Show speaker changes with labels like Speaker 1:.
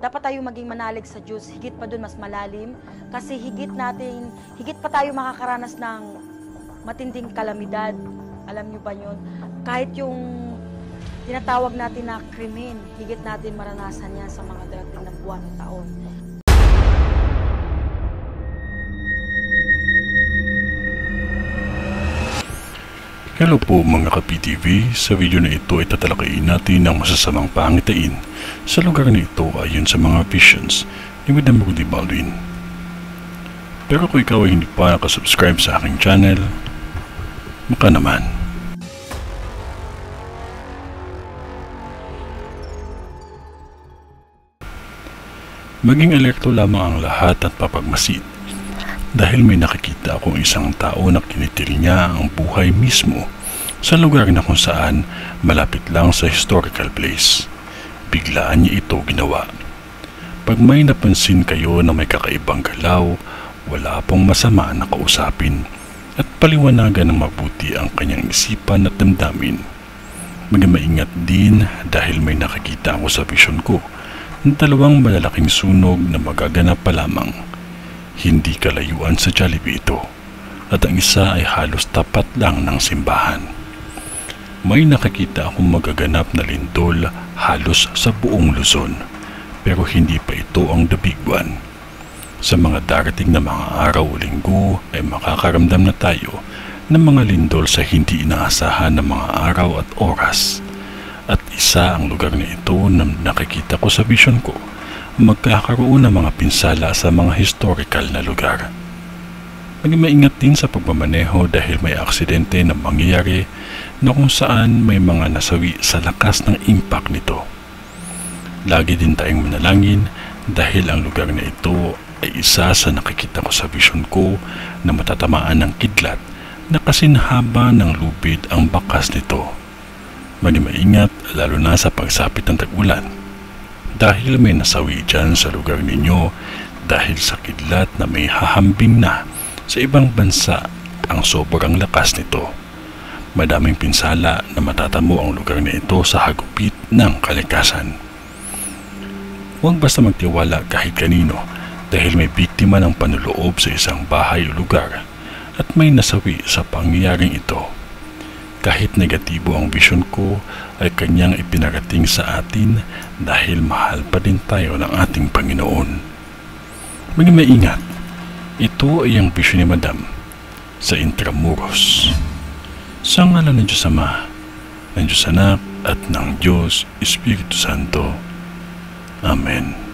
Speaker 1: dapat tayo maging manalig sa Diyos, higit pa dun mas malalim, kasi higit pa tayo makakaranas ng matinding kalamidad. Alam niyo ba yun? Kahit yung tinatawag natin na krimen, higit natin maranasan yan sa mga darating na buwan o taon.
Speaker 2: Hello po mga ka-PTV, sa video na ito ay tatalakayin natin ang masasamang pangitain sa lugar na ito ayon sa mga visions ni Madam Rudy Baldwin. Pero kung ikaw ay hindi pa nakasubscribe sa aking channel, maka naman. Maging alerto lamang ang lahat at papagmasid. Dahil may nakikita akong isang tao na kinitil niya ang buhay mismo sa lugar na kung saan malapit lang sa historical place. Biglaan niya ito ginawa. Pag may napansin kayo na may kakaibang galaw, wala pong masama na kausapin at paliwanagan ng mabuti ang kanyang isipan at damdamin. Maging maingat din dahil may nakikita ako sa vision ko ng dalawang malalaking sunog na magaganap pa lamang. Hindi kalayuan sa Jollibee ito at ang isa ay halos tapat lang ng simbahan. May nakakita akong magaganap na lindol halos sa buong Luzon, pero hindi pa ito ang the big one. Sa mga darating na mga araw o linggo ay makakaramdam na tayo ng mga lindol sa hindi inaasahan ng mga araw at oras. At isa ang lugar na ito na nakikita ko sa vision ko, magkakaroon ng mga pinsala sa mga historical na lugar. Maging maingat din sa pagmamaneho dahil may aksidente na mangyayari na kung saan may mga nasawi sa lakas ng impact nito. Lagi din tayong manalangin dahil ang lugar na ito ay isa sa nakikita ko sa vision ko na matatamaan ng kidlat na kasinhaba ng lubid ang bakas nito. Maging maingat lalo na sa pagsapit ng tag-ulan. Dahil may nasawi dyan sa lugar ninyo dahil sa kidlat na may hahambing na sa ibang bansa ang sobrang lakas nito. Madaming pinsala na matatamo ang lugar na ito sa hagupit ng kalikasan. Huwag basta magtiwala kahit kanino dahil may biktima ng panuloob sa isang bahay o lugar at may nasawi sa pangyayaring ito. Kahit negatibo ang vision ko ay kanyang ipinarating sa atin dahil mahal pa din tayo ng ating Panginoon. Maging maingat, ito ay ang vision ni Madam sa Intramuros. Sa ngalan ng Diyos Ama, ng Diyos Anak at ng Diyos Espiritu Santo. Amen.